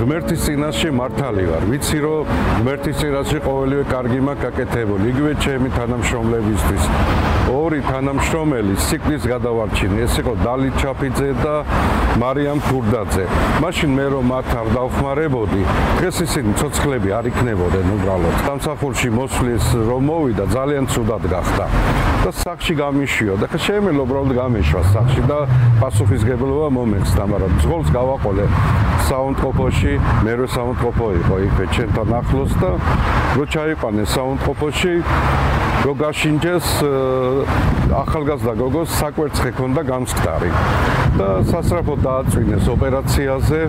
ღმერთის წინაშე მართალი ვარ. ვიცი რომ ღმერთის წინაშე ყოველივე კარგი მაქვს გაკეთებული. იგივე ჩემი თანამშრომლებისთვის. ორი თანამშრომელი სიკლის გადავარჩინე. ეს იყო დალით ჩაფიძე და მარიამ ქურდაძე. მაშინ მე რომ მათ არ დავხმარებოდი, დღეს ისინი ცოცხლები არ იქნებოდნენ უბრალოდ. სამსახურში მოსვლის რომ მოვიდა ძალიან ცუდად გახდა. და სახში გამიშიოდა. ხა შემიძლია უბრალოდ გამეშვა სახში და პასუხისგებლობა მომეცდა, მაგრამ ძღოლს გავაყოლე საუნდტროპოში, მერვე საუნდტროპო იყო იქ ჩემთან ახლოს და რო ჩაიყვანე საუნდტროპოში, რო გაშინჯეს ახალგაზრდა გოგოს საკვერცხე ჰქონდა გამსკდარი და სასწრაფოდ დააწვინეს ოპერაციაზე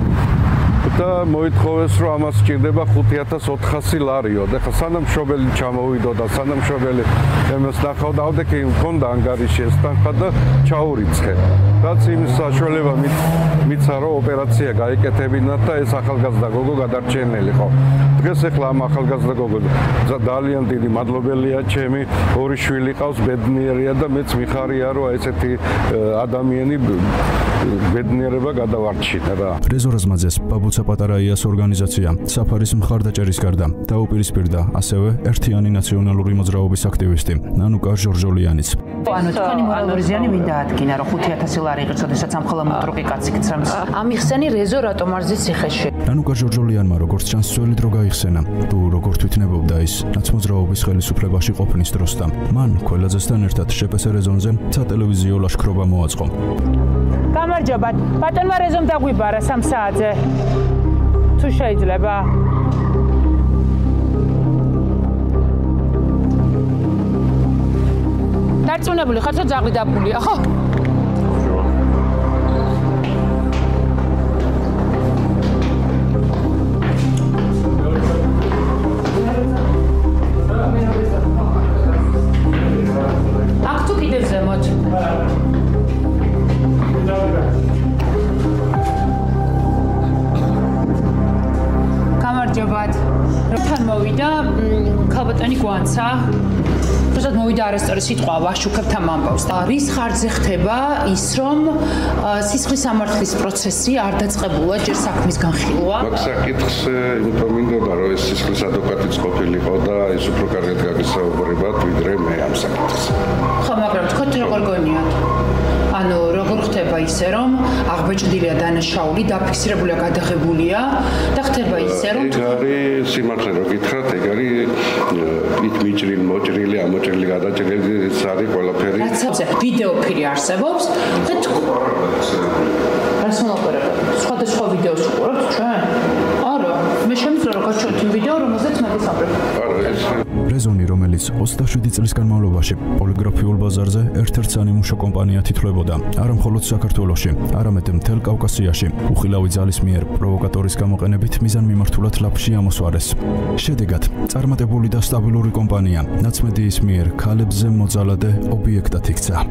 და მოითხოვეს რომ ამას სჭირდება 5400 ლარიო და ხა სანამ მშობელი ჩამოვიდო და სანამ მშობელი εμას ნახავდა ავდექი მქონდა ანგარიში ეს თანხა და ჩაურიცხე რაც იმის საშუალება მიცა რომ ოპერაცია გაიკეთებინათ და ეს ახალგაზრდა გოგო გადარჩენილიყო დღეს ახლა ამ ახალგაზრდა გოგო ძალიან დიდი მადლობელია ჩემი ორი შვილი ყავს ბედნიერია და მეც მიხარია რომ ესეთი ადამიანი ბედნიერება გადავარჩინა რა რეზო რაზმაძეს ბაბუცა პატარა იას ორგანიზაცია საფარის მხარდაჭერის გარდა დაუპირისპირდა ასევე ერთიანი ნაციონალური მოძრაობის აქტივისტი ნანუკა ჟორჟოლიანიც ანუ თქვენი მორალურიზიანი მინდა ადგინა რომ 5000 ლარი იღებს ოდესაც ამ ხელმოტროკი კაცი გწამს ამიხსენი რეზო რატომ არ ზის ციხეში ნანუკა ჟორჟოლიანმა როგორც ჩანს ძველი დრო გაიხსენა თუ როგორ თვითნებობდა ის ნაცმოძრაობის ხელისუფლებაში ყოფნის დროსთან მან ქველაძესთან ერთად შპს რეზონზე სატელევიზიო ლაშქრობა მოაწყო გამარჯობათ ბატონმა რეზომ დაგვიბარა 3 საათზე თუ შეიძლება დარწმუნებული ხარ რომ ძაღლი დაბულია ხო აქ თუ კიდევ ზემოთ გამარჯობათ როთან მოვიდა ქალბატონი გვანცა უბრალოდ მოვიდა არასწორი სიტყვა ვაშუქებთან ამბავს და რის ხარჯზე ხდება ის რომ სისხლის სამართლის პროცესი არ დაწყებულა ჯერ საქმის განხილვა მაგ საკითხს იმიტომ მინდოდა რომ ეს სისხლის ადვოკატიც ყოფილიყო და ის უფრო კარგად გაგისაუბრებათ ვიდრე მე ამ საკითხს ხო მაგრამ თქვენ როგორ გონიათ ანუ როგორ ხდება ისე რომ აღბეჭდილია დანაშაული დაფიქსირებულია გადაღებულია და ხდება ისე რომ ეგ არის სიმართლე რო გითხრათ ეგ არის მიჭრილი მოჭრილი ამოჭრილი გადაჭრილი ეს არის ყველაფერი რაცებზე ვიდეო ფირი არსებობს და სხვადასხვა ვიდეოს უყურებთ ჩვენ არა მე შემიძლია რომ გაჩვენოთ იმ ვიდეო რომელზეც მე ვისაუბრებ არა ეს რეზონი რომელიც 27 წლის განმავლობაში პოლიგრაფიულ ბაზარზე ერთ-ერთ სამუშაო კომპანია თითლებოდა არა მხოლოდ საქართველოში არამედ მთელ კავკასიაში უხილავი ძალის მიერ პროვოკატორის გამოყენებით მიზანმიმართულად ლაფში ამოსვარეს შედეგად წარმატებული და სტაბილური კომპანია ნაცმედიის მიერ ქალებზე მოძალადე ობიექტად იქცა